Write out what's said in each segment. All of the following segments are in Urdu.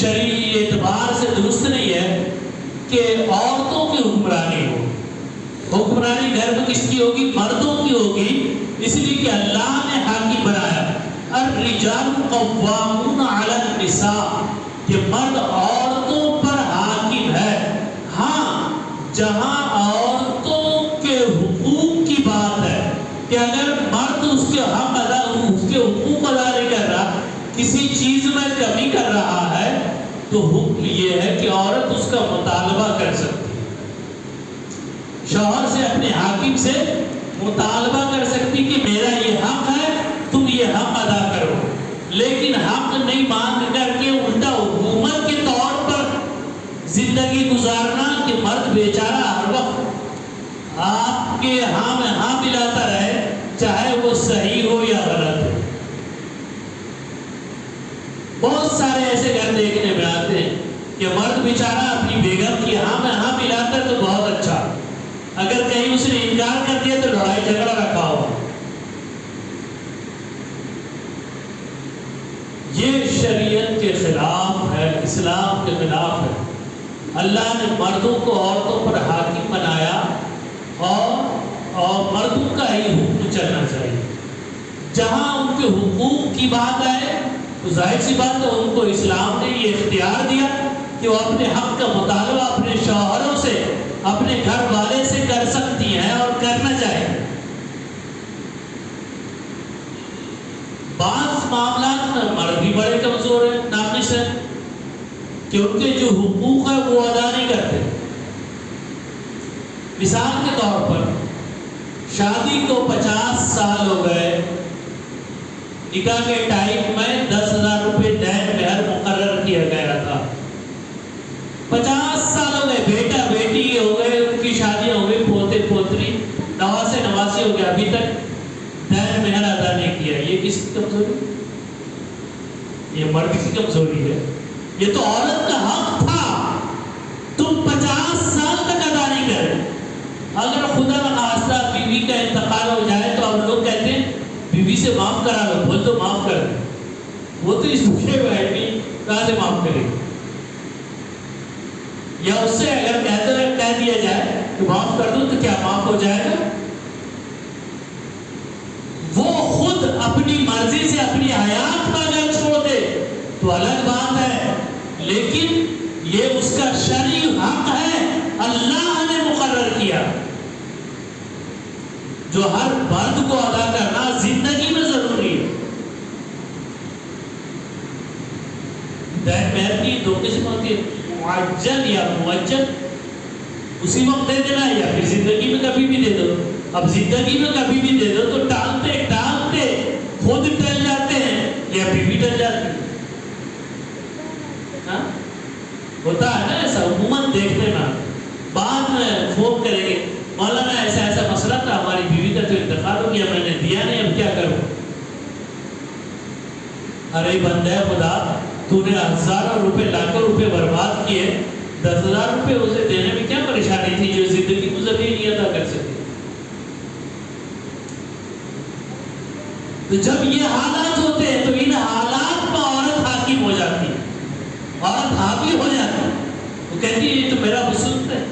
شرعی اعتبار سے درست نہیں ہے کہ عورتوں کی حکمرانی ہو. حکمرانی گھر میں کس کی ہوگی؟ مردوں کی ہوگی. اس لیے کہ اللہ نے حاکم بنایا الرجال قوامون علی النساء کہ مرد عورتوں پر حاکم ہے. ہاں جہاں عورتوں کے حقوق کی بات ہے کہ اگر مرد اس کے حقوق ادا نہیں کر رہا، کسی چیز میں کمی کر رہا ہے، تو حکم یہ ہے کہ عورت اس کا مطالبہ کر سکتی ہے. شوہر سے، اپنے حاکم سے مطالبہ کر سکتی کہ میرا یہ حق ہے، تم یہ حق ادا کرو. لیکن حق نہیں مانگ کر کے الٹا حکومت کے طور پر زندگی گزارنا کہ مرد بیچارہ ہر وقت آپ کے ہاں میں ہاں ملاتا رہے، چاہے وہ صحیح ہو یا غلط ہو. بہت سارے ایسے گھر دیکھنے میں آتے ہیں کہ مرد بیچارہ اپنی بیگم کی ہاں میں ہاں ملاتا ہے تو بہت اچھا، اگر کہیں اس نے انکار کر دیا تو لڑائی جھگڑا رکھا ہوا. یہ شریعت کے خلاف ہے، اسلام کے خلاف ہے. اللہ نے مردوں کو عورتوں پر حاکم بنایا اور مردوں کا ہی حکم چلنا چاہیے. جہاں ان کے حقوق کی بات آئے تو ظاہر سی بات ہے ان کو اسلام نے یہ اختیار دیا کہ وہ اپنے حق کا مطالبہ اپنے شوہروں سے، اپنے گھر والے سے کر سکتی ہیں اور کرنا چاہیے. بعض معاملات میں مرد بھی بڑے کمزور ہیں، ناقص ہیں کہ ان کے جو حقوق ہیں وہ ادا نہیں کرتے. مثال کے طور پر شادی کو 50 سال ہو گئے، نکاح کے ٹائم میں 10,000 روپے دین مہر مقرر کیا گیا تھا. 50 سال ہو گئے، بیٹا بیٹی ہو گئے، ان کی شادیاں ہو گئی، پوتے پوتری، نواسے نواسی ہو گئے، ابھی تک دین مہر ادا نہیں کیا. یہ کس کی کمزوری؟ یہ مرد کی کمزوری ہے. یہ تو عورت کا حق تھا، تم 50 سال تک ادا نہیں کرے. اگر خدا نخواستہ بیوی کا انتقال ہو جائے تو اب لوگ کہتے ہیں بیوی سے معاف کرا لو، بول تو معاف کر دے. وہ تو اس دکھے ہوئے بھی کہاں سے معاف کرے؟ یا اس سے اگر کہہ دیا جائے کہ معاف کر دو تو کیا معاف ہو جائے گا؟ وہ خود اپنی مرضی سے اپنی حیات کا اگر چھوڑ دے تو الگ بات ہے، لیکن یہ اس کا شرعی حق ہے، اللہ نے مقرر کیا، جو ہر مرد کو ادا کرنا زندگی میں ضروری ہے. دین مہر کی 2 قسم ہوتی ہے، معجل یا موجل. اسی وقت دے دینا یا پھر زندگی میں کبھی بھی دے دو. اب زندگی میں کبھی بھی دے دو تو ٹالتے ٹالتے خود ٹل جاتے ہیں یا بیوی ٹل جاتی ہے. ہوتا ہے نا ایسا عموماً دیکھنے میں. بعد میں فون کریں گے مولانا ایسا ایسا مسئلہ تھا، ہماری بیوی کا تو انتقال ہو گیا، میں نے دیا نہیں، اب کیا کروں؟ ارے بندے خدا، تو نے ہزاروں روپے لاکھوں روپے برباد کیے، 10,000 روپے اسے دینے میں کیا پریشانی تھی جو زندگی گزرنے نہیں ادا کر سکتی؟ تو جب یہ حالات ہوتے ہیں تو ان حالات پر عورت حاکم ہو جاتی ہے، عورت حاوی ہو جاتی ہے. وہ کہتی ہے یہ تو میرا حسن ہے،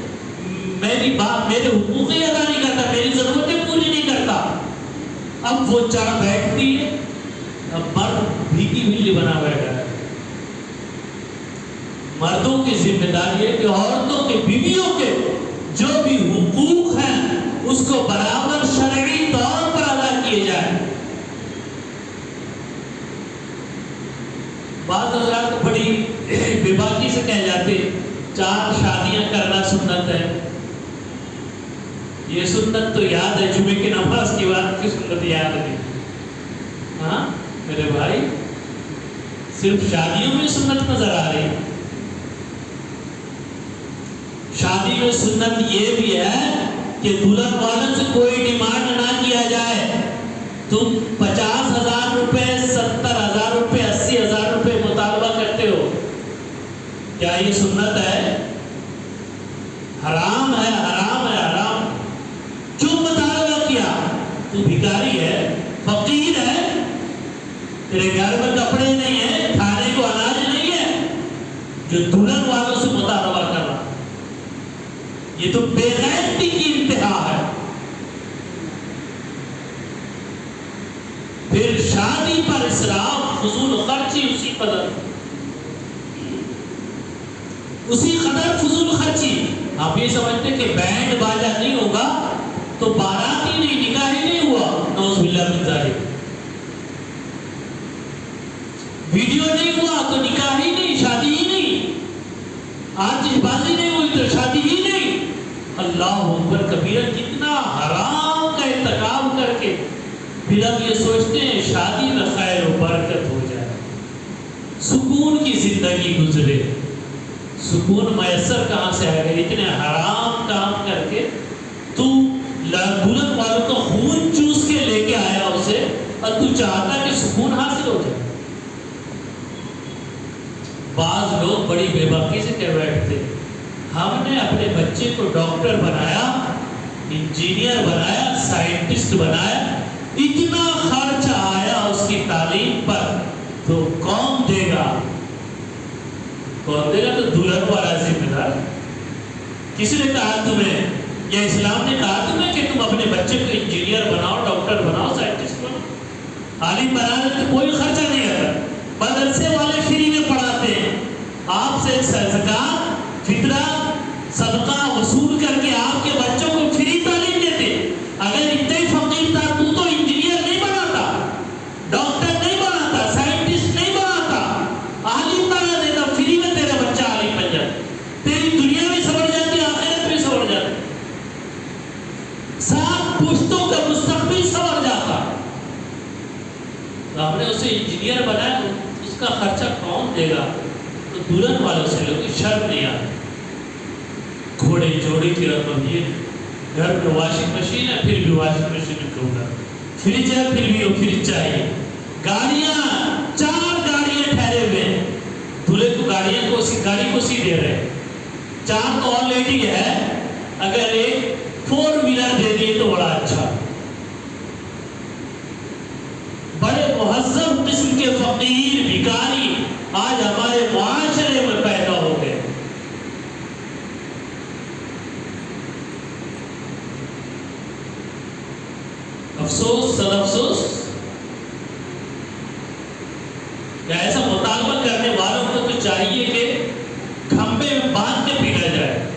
میری بات، میرے حقوق ہی ادا نہیں کرتا، میری ضرورتیں پوری نہیں کرتا. اب وہ چڑھ بیٹھتی ہے، اب مرد بھیگی بھیلی بنا بیٹھا ہے. مردوں کی ذمہ داری ہے کہ عورتوں کے، بیویوں کے جو بھی حقوق ہیں اس کو برابر شرعی طور پر ادا کیے جائیں. بعض حضرات بڑی بے باکی سے کہہ جاتے 4 شادیاں کرنا سنت ہے. یہ سنت تو یاد ہے، جمعے کی نماز کی بات کی سنت یاد نہیں. ہاں میرے بھائی، صرف شادیوں میں سنت نظر آ رہی. شادی میں سنت یہ بھی ہے کہ دلہن والوں سے کوئی ڈیمانڈ نہ کیا جائے. تم 50,000 روپے، 70,000 روپے، 80,000 روپے مطالبہ کرتے ہو، کیا یہ سنت ہے؟ حرام ہے، حرام ہے، حرام. کیوں مطالبہ کیا؟ تو بھکاری ہے، فقیر ہے، تیرے گھر میں کپڑے نہیں ہیں، کھانے کو اناج نہیں ہے، جو دلہن والوں سے مطالبہ کر رہا، یہ تو بے غیرتی کی انتہا ہے۔ پھر شادی پر اسراف، فضول خرچی اسی قدر فضول خرچی۔ آپ یہ سمجھتے کہ بینڈ باجا نہیں ہوگا تو بارات ہی نہیں، نکاح ہی نہیں ہوا، نعوذ باللہ من ذالک۔ ویڈیو نہیں ہوا تو نکاح ہی نہیں، شادی ہی نہیں، آتش بازی نہیں ہوئی تو شادی ہی نہیں۔ اللہ اکبر کبیرہ، کتنا حرام کا ارتکاب کر کے پھر اب یہ سوچتے ہیں شادی میں خیر و برکت ہو جائے، سکون کی زندگی گزرے۔ سکون میسر کہاں سے آئے گا؟ اتنے حرام کام کر کے تو دلہن والوں کا خون چوس کے لے کے آیا اسے، اور تو چاہتا کہ سکون حاصل ہو جائے۔ بعض لوگ بڑی بے باکی سے کہہ بیٹھتے ہم نے اپنے بچے کو ڈاکٹر بنایا، انجینئر بنایا، سائنٹسٹ بنایا، اتنا خرچ آیا اس کی تعلیم پر، تو کون دے گا؟ کون دے گا؟ تو دلہن والا ذمہ دار۔ کسی نے کہا تمہیں، یا اسلام نے کہا تمہیں کہ تم اپنے بچے کو انجینئر بناؤ، ڈاکٹر بناؤ، سائنٹسٹ بناؤ؟ عالم بنانے تو کوئی خرچہ نہیں آتا، مدرسے والے فری میں پڑھاتے ہیں، آپ سے زکات، فطرہ، صدقہ وصول کر کے آپ کے بچوں کو فری تعلیم دیتے۔ اگر اتنے ہی فقیر تھا تو انجینئر نہیں بناتا، ڈاکٹر نہیں بناتا، سائنٹسٹ نہیں بناتا، عالم بنا دیتا، فری میں تیرا بچہ عالم بن جاتا، تیری دنیا بھی سنور جاتی، آخرت بھی سنور جاتی، 7 پشتوں کا مستقبل سنور جاتا۔ تو ہم نے اسے انجینئر بنایا، اس کا خرچہ کون دے گا؟ تو دلہن والوں سے لوگ شرم نہیں آتی۔ گھوڑے جوڑی کی رقم یہ، گھر میں واشنگ مشین ہے پھر بھی واشنگ مشین میں کیوں گا، فریج ہے پھر بھی وہ فریج چاہیے، گاڑیاں 4 گاڑیاں ٹھہرے ہوئے ہیں، دلہے کو گاڑی کو سی دے رہے ہیں، 4 تو آلریڈی ہے، اگر ایک 4 ویلر دے دیے تو بڑا اچھا۔ بڑے مہذب قسم کے فقیر بھکاری آج ہمارے معاشرے میں پیدا ہو گئے۔ افسوس، صد افسوس کہ ایسا مطالبہ کرنے والوں کو تو چاہیے کہ کھمبے میں باندھ کے پیٹا جائے۔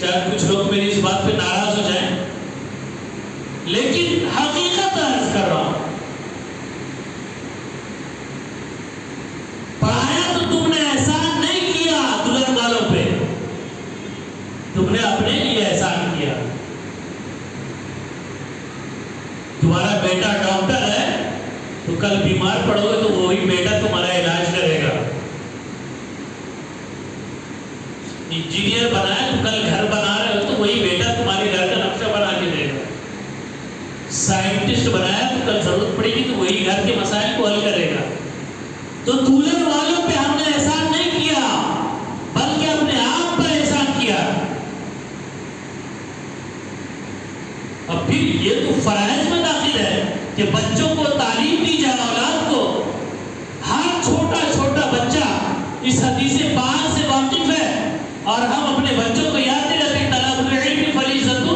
شاید کچھ لوگ میری اس بات پہ ناراض ہو جائیں، لیکن حقیقت عرض کر رہا ہوں، پڑھایا تو تم نے احسان نہیں کیا دلہن والوں پہ، تم نے اپنے لیے احسان کیا۔ تمہارا بیٹا ڈاکٹر ہے تو کل بیمار پڑو گے تو وہی بیٹا تمہارا علاج کرے گا۔ انجینئر بنایا تو کل گھر بنا رہے ہو تو وہی بیٹا تمہارے گھر کا نقشہ بنا کے دے گا۔ سائنٹسٹ بنایا تو کل ضرورت پڑے گی تو وہی گھر کے مسائل کو حل کرے گا۔ تو دلہن والوں پہ ہم نے احسان نہیں کیا بلکہ اپنے آپ پر احسان کیا۔ اب پھر یہ تو فرائض میں داخل ہے کہ بچوں کو تعلیم دی جائے، اولاد کو۔ ہر چھوٹا چھوٹا بچہ اس حدیث پاک سے واقف ہے، اور ہم اپنے بچوں کو یاد دلاتے ہیں طلب العلم فریضۃ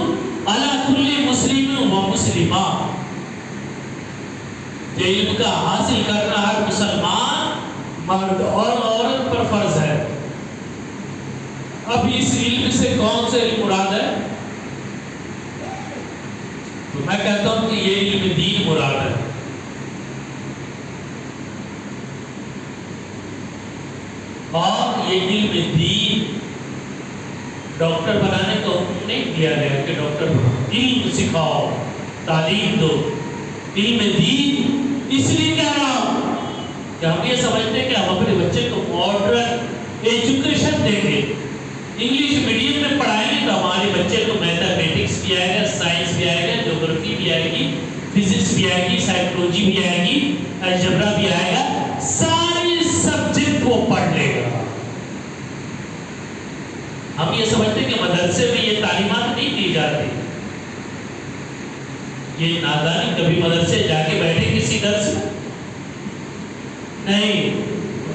علی کل مسلم و مسلمہ، علم کا حاصل کرنا ہر مسلمان مرد اور عورت پر فرض ہے۔ اب اس علم سے کون سے علم مراد ہے؟ تو میں کہتا ہوں کہ یہ علم دین مراد ہے۔ اور یہ علم دین ڈاکٹر بنانے کا حکم نہیں دیا گیا کہ ڈاکٹر بناؤ، علم سکھاؤ، تعلیم دو۔ علم دین اس لیے کہہ رہا ہوں کہ ہم یہ سمجھتے ہیں کہ ہم اپنے بچے کو ماڈرن ایجوکیشن دیں گے، انگلش میڈیم میں پڑھائیں گے تو ہمارے بچے کو میتھمیٹکس بھی آئے گا، سائنس بھی آئے گا، جغرافی بھی آئے گی، فزکس بھی آئے گی، سائیکولوجی بھی آئے گی، الجبرا بھی آئے گا، ساری سبجیکٹ وہ پڑھ لے گا۔ ہم یہ سمجھتے ہیں کہ مدرسے میں یہ تعلیمات نہیں دی جاتی، یہ نادانی۔ کبھی مدرسے جا کے بیٹھے کسی درس میں، نہیں،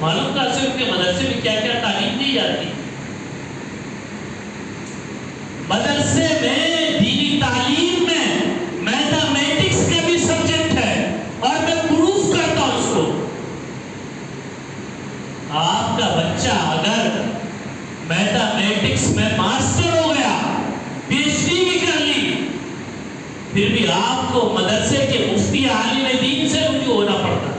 معلوم کہاں سے ان کے مدرسے میں کیا کیا تعلیم دی جاتی؟ مدرسے میں دینی تعلیم میں میتھمیٹکس کا بھی سبجیکٹ ہے، اور میں پروف کرتا ہوں اس کو۔ آپ کا بچہ اگر میتھمیٹکس میں ماسٹر ہو گیا، پی ایچ ڈی بھی کر لی، پھر بھی آپ کو مدرسے کے مفتی عالم دین سے رجوع ہونا پڑتا۔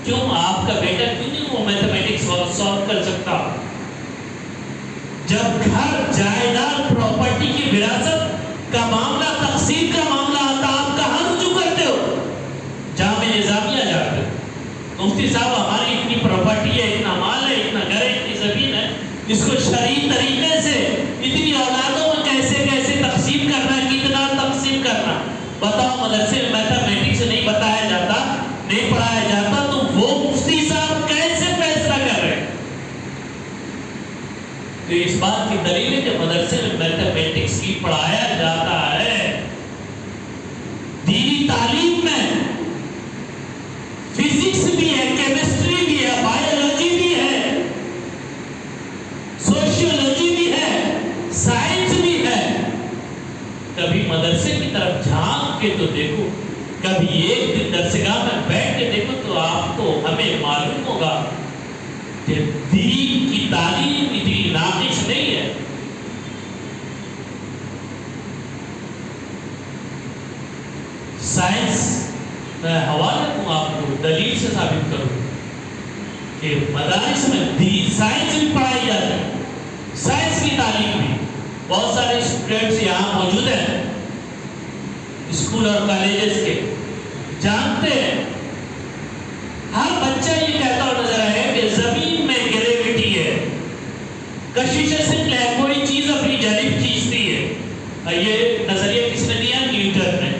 کیوں؟ آپ کا بیٹا کیوں نہیں وہ میتھمیٹکس سالو کر سکتا؟ جب گھر جائیداد پراپرٹی کی وراثت کا معاملہ، تقسیم کا معاملہ آتا، آپ کہاں رجوع کرتے ہو؟ جامع نظامیہ جاتے ہو، مفتی صاحب ہماری اتنی پراپرٹی ہے، اتنا مال ہے، اتنا گھر ہے، اتنی زمین ہے، اس کو شرعی طریقے سے اتنی اولادوں میں کیسے کیسے تقسیم کرنا ہے، کتنا تقسیم کرنا؟ بتاؤ، مدرسے میں میتھمیٹکس نہیں بتایا جاتا، نہیں پڑھایا جاتا، تو وہ مفتی صاحب کیسے فیصلہ کر رہے ہیں؟ تو اس بات کی دلیل ہے کہ مدرسے میں میتھمیٹکس کی پڑھایا جاتا ہے۔ دینی تعلیم میں فزکس بھی ہے، کیمسٹری بھی ہے، بایولوجی بھی ہے، سوشیولوجی بھی ہے، سائنس بھی ہے۔ کبھی مدرسے کی طرف جھانک کے تو دیکھو، کبھی ایک دن درسگاہ میں بیٹھ کے دیکھو، تو آپ کو ہمیں معلوم ہوگا کہ دین کی تعلیم اتنی ناقص نہیں ہے۔ سائنس میں حوالہ دوں آپ کو، دلیل سے ثابت کروں کہ مدارس میں سائنس بھی پڑھائی جاتی ہے، سائنس کی تعلیم بھی۔ بہت سارے اسٹوڈنٹس یہاں موجود ہیں اسکول اور کالجز کے، جانتے ہیں ہر بچہ یہ کہتا ہوا نظر آئے کہ زمین میں گریویٹی ہے، کشش سکل ہے، کوئی چیز اپنی جانب کھینچتی ہے۔ یہ نظریہ کس نے دیا؟ نیوٹن نے۔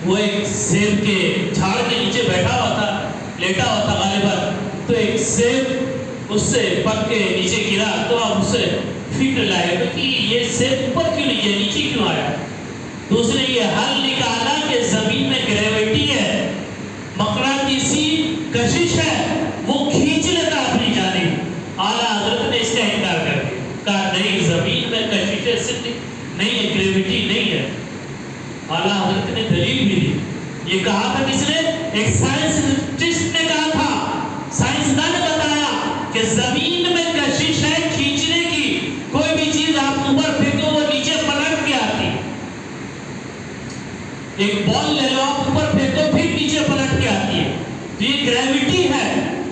وہ ایک سیب کے جھاڑ کے نیچے بیٹھا ہوا تھا، لیٹا ہوا تھا غالباً، تو ایک سیب اس سے پک کے نیچے گرا، تو آپ اس سے فکر لائے کہ یہ سیب اوپر کیوں نہیں گیا، نیچے کیوں آیا؟ تو اس نے یہ حل نکالا کہ زمین میں گریویٹی ہے، مقناطیسی کشش ہے، وہ کھینچ لیتا اپنی جانب۔ اعلیٰ حضرت نے اس کا انکار کر دیا، کہا نہیں، زمین میں کشش نہیں ہے، گریویٹی نہیں ہے۔ اعلیٰ حضرت نے دلیل بھی دی۔ یہ کہا تھا کس نے؟ ایک سائنسسٹ نے کہا تھا، سائنسدان نے بتایا کہ زمین میں کشش ہے کھینچنے کی، کوئی بھی چیز آپ اوپر پھینکو وہ نیچے پلٹ کے آتی۔ ایک بال لے لو آپ اوپر پھینکو پھر نیچے پلٹ کے آتی ہے، تو یہ گریویٹی ہے۔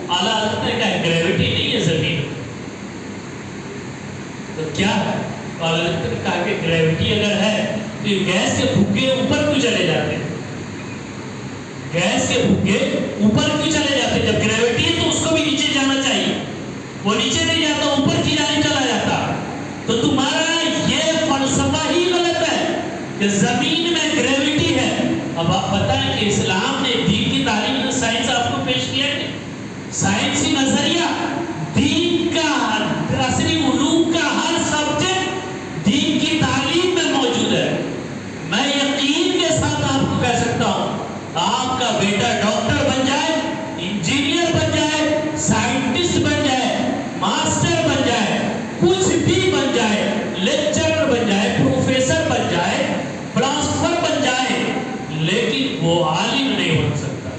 اعلیٰ حضرت نے کہا گریویٹی نہیں ہے زمین، تو کیا ہے؟ اعلیٰ حضرت نے کہا کہ گریویٹی اگر ہے تو یہ گیس کے بھگے اوپر کیوں چلے جاتے ہیں؟ گیس کے بھگے اوپر کیوں چلے جاتے ہیں؟ جب گریویٹی ہے تو اس کو بھی نیچے جانا چاہیے، وہ نیچے نہیں جاتا، اوپر کی جانب چلا جاتا۔ تو تمہارا یہ فلسفہ ہی غلط ہے کہ زمین میں گریویٹی ہے۔ اب آپ بتائیں کہ اسلام نے دین کی تعلیم میں سائنس آپ کو پیش کیا ہے، سائنسی نظریہ دین کا، اصلی علوم کا ہر سبجیکٹ دین کی تعلیم میں موجود ہے۔ میں یقین کے ساتھ آپ کو کہہ سکتا ہوں، آپ کا بیٹا ڈاکٹر بن جائے، انجینئر بن جائے، سائنٹسٹ بن جائے، ماسٹر بن جائے، کچھ بھی بن جائے، لیکچرر بن جائے، پروفیسر بن جائے، فلاسفر بن جائے، لیکن وہ عالم نہیں بن سکتا۔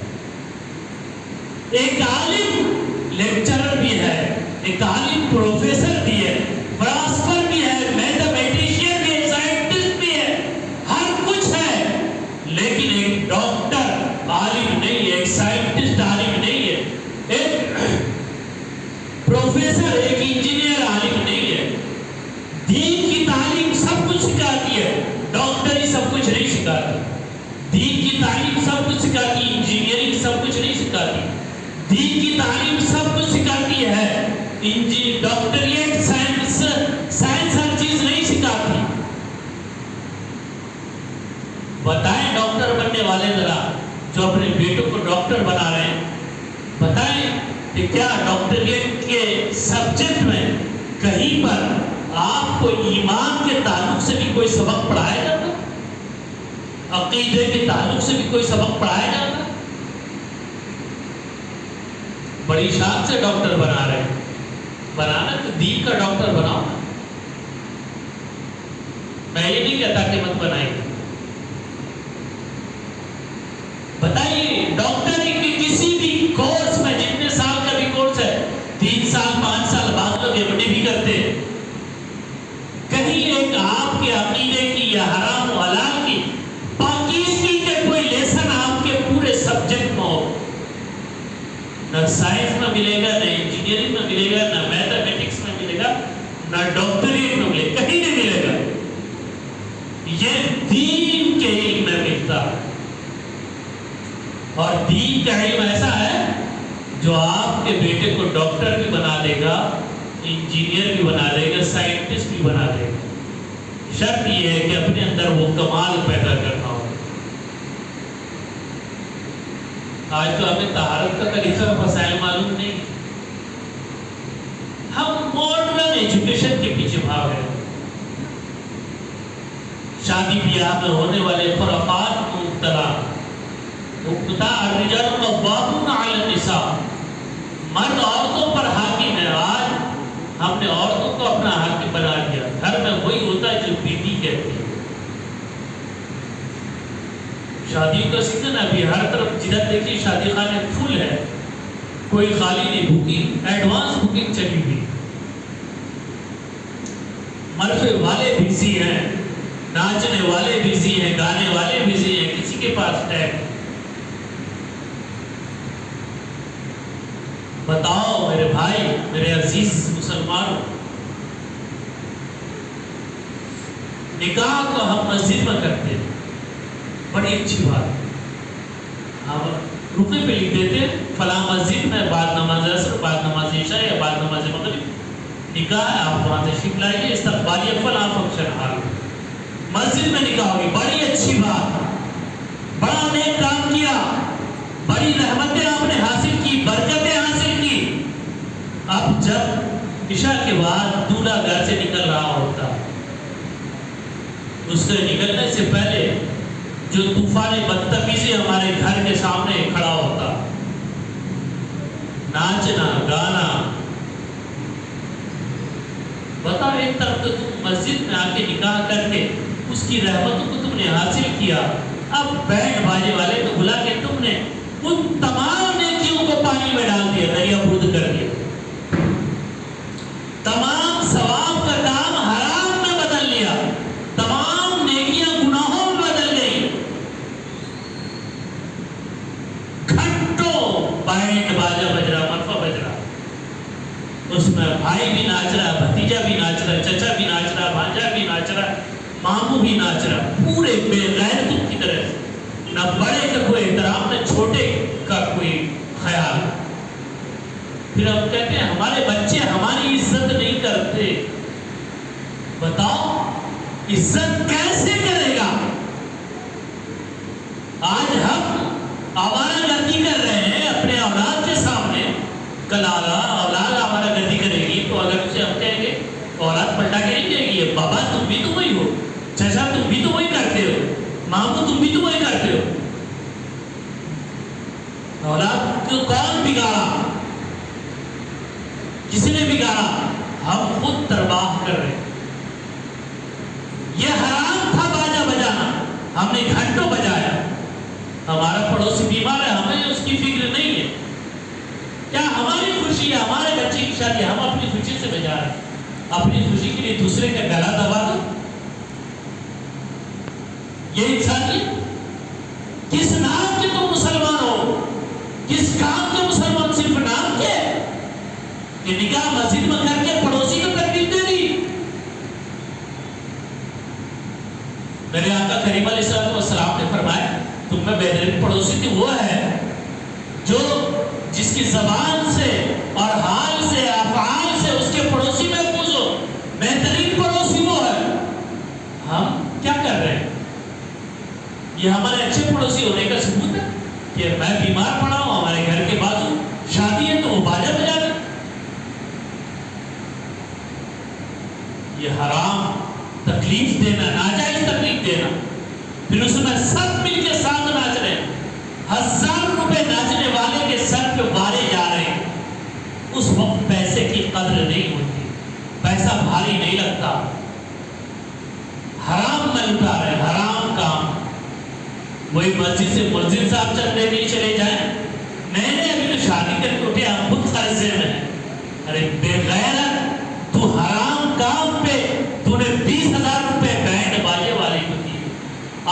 ایک عالم لیکچرر بھی ہے، ایک عالم پروفیسر بھی ہے، فلاسفر بھی ہے، میتھمیٹیشین بھی ہے، سائنٹسٹ بھی ہے، ہر کچھ ہے، لیکن ایک ڈاکٹر عالم نہیں ہے، ایک سائنٹسٹ عالم نہیں ہے، ایک پروفیسر، ایک انجینئر عالم نہیں ہے۔ دین کی تعلیم سب کچھ سکھاتی ہے، ڈاکٹری سب کچھ نہیں سکھاتی۔ دین کی تعلیم سب کچھ سکھاتی، انجینئرنگ سب کچھ نہیں سکھاتی۔ دین کی تعلیم سب کچھ سکھاتی ہے، ڈاکٹریٹ سائنس ہر چیز نہیں سکھاتی۔ بتائیں ڈاکٹر بننے والے ذرا جو اپنے بیٹوں کو ڈاکٹر بنا رہے ہیں، بتائیں کہ کیا ڈاکٹریٹ کے سبجیکٹ میں کہیں پر آپ کو ایمان کے تعلق سے بھی کوئی سبق پڑھایا جاتا؟ عقیدے کے تعلق سے بھی کوئی سبق پڑھایا جاتا؟ بڑی شان سے ڈاکٹر بنا رہے ہیں، بنانا تو دین کا ڈاکٹر بناؤ نا. میں یہ نہیں کہتا کہ مت بنائیے، بتائیے ڈاکٹر کی کسی بھی کورس میں، جتنے سال کا بھی کورس ہے، 3 سال 5 سال، بعد لوگ ایم ڈی بھی کرتے ہیں، کہیں ایک آپ کے عقیدے کی یا حرام و حلال کی پاکیزگی کے کوئی لیسن آپ کے پورے سبجیکٹ میں ہو؟ نہ سائنس میں ملے گا، نہ انجینئرنگ میں ملے گا، نہ میتھمیٹکس میں ملے گا، نہ ڈاکٹریٹ میں ملے گا، کہیں نہیں ملے گا. یہ دین کے علم میں ملتا ہے، اور دین کا علم ایسا ہے جو آپ کے بیٹے کو ڈاکٹر بھی بنا دے گا، انجینئر بھی بنا دے گا، سائنٹسٹ بھی بنا دے گا. شرط یہ ہے کہ اپنے اندر وہ کمال پیدا کرنا ہو. آج تو ہمیں طہارت کا طریقہ مسائل معلوم نہیں، ہم ماڈرن ایجوکیشن کے پیچھے بھاگ رہے ہیں. شادی بیاہ میں ہونے والے خرافات کو مبتلا، الرجال قوامون علی النساء، مرد عورتوں پر حاکم ہے. آج ہم نے عورتوں کو اپنا حاکم بنا دیا. گھر میں وہی ہوتا ہے جو بیٹی کہتی ہے. شادیوں کا سیزن ابھی ہر طرف جدھر دیکھیے شادی خانے فل ہے، کوئی خالی نہیں. بکنگ ایڈوانس بکنگ چلی ہوئی، مرفے والے بزی ہیں، ناچنے والے بزی ہیں، گانے والے بزی ہیں، کسی کے پاس ٹائم. بتاؤ میرے بھائی، میرے عزیز مسلمانوں، نکاح کو ہم مسجد میں کرتے ہیں، بڑی اچھی بات. ہم رکنے پہ لکھ دیتے فلاں مسجد میں بعد نماز عصر، بعد نماز عشاء یا بعد نماز مغرب نکاح ہے، آپ وہاں تشریف لائیے، استقبالیہ فلاں فنکشن ہال، مسجد میں نکاح ہوگی. بڑی اچھی بات، بڑا نیک کام کیا، بڑی رحمتیں آپ نے حاصل کی، برکتیں حاصل کی. اب جب عشاء کے بعد دولہا گھر سے نکل رہا ہوتا، اس کے نکلنے سے پہلے جو طوفان بدتمیزی ہمارے گھر کے سامنے کھڑا ہوتا، ناچنا گانا. بتاؤ، ایک طرف تو تم مسجد میں آ کے نکاح کر کے اس کی رحمتوں کو تم نے حاصل کیا، اب بینڈ باجے والے کو بلا کے تم نے ان تمام نیکیوں کو پانی میں ڈال دیا، دریا برد کر دیا. تمام ثواب کا کام حرام میں بدل لیا، تمام نیکیاں گناہوں میں بدل گئی. گھنٹوں بینڈ باجا بج رہا، مرفا بج رہا، اس میں بھائی بھی ناچ رہا، بھتیجا بھی ناچ رہا، چچا بھی ناچ رہا، بھانجا بھی ناچ رہا، ماموں بھی ناچ رہا، پورے بے غیرتوں کی طرح سے. نہ بڑے کا کوئی احترام، نہ چھوٹے کا کوئی خیال. پھر ہم کہتے ہیں ہمارے بچے ہماری عزت نہیں کرتے. بتاؤ عزت کیسے کرے گا؟ آج ہم آوارہ گردی کر رہے ہیں اپنے اولاد کے سامنے. کل اولاد آوارہ گردی کرے گی تو اگر اسے ہم کہیں گے، اولاد پلٹا کے نہیں کہے گی بابا تم بھی تو وہی ہو، چچا تم بھی تو وہی کرتے ہو، ماموں تم بھی تو وہی کرتے ہو. اولاد کو کون بگاڑا؟ کسی نے بگاڑا؟ ہم خود ترباہ کر رہے ہیں. یہ حرام تھا باجا بجانا، ہم نے گھنٹوں بجایا. ہمارا پڑوسی بیمار ہے، ہمیں اس کی فکر نہیں ہے. کیا ہماری خوشی ہے ہمارے بچے کی شادی، ہم اپنی خوشی سے بجا رہے ہیں. اپنی خوشی کے لیے دوسرے کا گلا دبا دو، یہ انسانیت؟ کس نام کے تم مسلمان ہو؟ کس کام کے مسلمان؟ صرف نام کے کہ نکاح مسجد میں کر کے پڑوسی کو تکلیف دے دی. میرے آقا کریم علیہ السلام نے فرمایا تم میں بہترین پڑوسی تو وہ ہے جو جس کی زبان سے اور حال سے افعال سے اس کے پڑوسی محفوظ ہو. بہترین پڑوسی وہ ہے. ہم کیا کر رہے ہیں؟ یہ ہمارے اچھے پڑوسی ہونے کا ثبوت ہے کہ میں بیمار پڑا ہوں، ہمارے گھر کے بازو شادی ہے تو وہ باجا بجا رہے. یہ حرام تکلیف دینا، ناجائز تکلیف دینا. پھر اس میں سب مل کے ساتھ ناچ رہے ہیں. 1000 روپے ناچنے والے کے سر پہ بارے جا رہے ہیں. کرتا، حرام میں لٹا رہے، حرام کام. وہی مسجد سے ملزم صاحب چندے نہیں چلے جائیں، میں نے ابھی تو شادی کر کے اٹھے، ہم خود قرضے میں ہیں. ارے بے غیرت، تو حرام کام پہ تو نے 20,000 روپے بینڈ باجے والے کو دیے،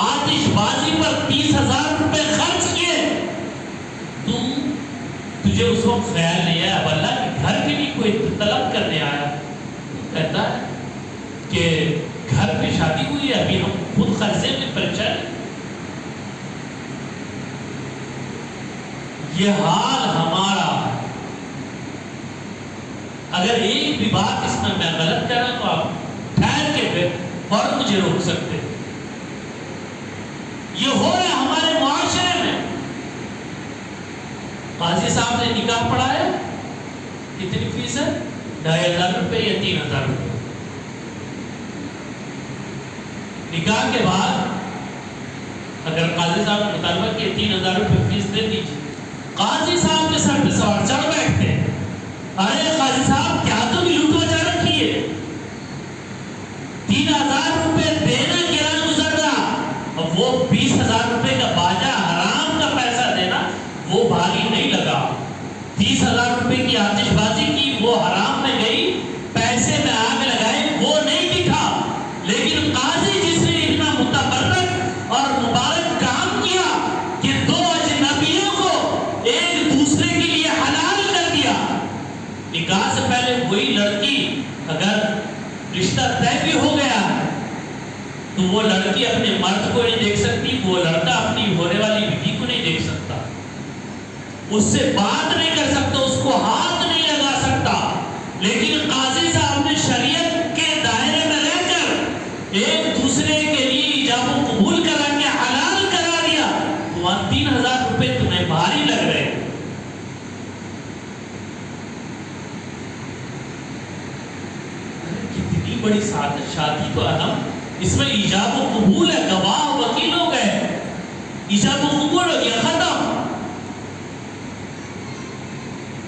آتش بازی پر 30,000 روپے خرچ کیے. تجھے اس وقت خیال نہیں آیا اب اللہ کے گھر کے لیے کوئی طلب کرنے آیا؟ کہتا ہے کہ گھر پہ شادی ہوئی ہے، ابھی ہم خود قرضے میں پریشان. یہ حال ہمارا ہے. اگر ایک بھی بات اس میں غلط کر رہا تو آپ ٹھہر کے فوراً مجھے روک سکتے. یہ ہو رہا ہے ہمارے معاشرے میں. قاضی صاحب نے نکاح پڑھایا، کتنی فیس ہے؟ 2,500 روپے یا 3,000 روپے. نکاح کے بعد اگر قاضی صاحب نے مطالبہ کیا 3,000 روپے فیس دے دیجیے، قاضی صاحب کے سر پہ سوار چڑھ بیٹھتے ہیں. ارے قاضی صاحب کیا تو بھی لوٹو جا رکھی ہے، 3,000 روپے دینا گران گزر رہا، اور وہ 20,000 روپے کا باجا حرام کا پیسہ دینا وہ بھاری نہیں لگا. 30,000 روپے کی آتش بازی کی، وہ حرام میں گئی، پیسے میں آگ لگائی، وہ نہیں دکھا. لیکن قاضی جس نے اتنا متبرک اور مبارک کام کیا کہ 2 اجنبیوں کو ایک دوسرے کے لیے حلال کر دیا. نکاح سے پہلے وہی لڑکی اگر رشتہ طے بھی ہو گیا تو وہ لڑکی اپنے مرد کو نہیں دیکھ سکتی، وہ لڑکا اپنی ہونے والی بیوی کو نہیں دیکھ سکتا، اس سے بات نہیں کر سکتا، اس کو ہاتھ نہیں لگا سکتا. لیکن قاضی صاحب نے شریعت کے دائرے میں رہ کر ایک دوسرے کے لیے ایجاب و قبول کرا کے حلال کرا دیا. وہاں 3,000 روپے تمہیں بھاری لگ رہے. کتنی بڑی شادی تو عدم، اس میں ایجاب و قبول ہے، گواہ وکیل ہو گئے، ایجاب و قبول ہو گیا، ختم.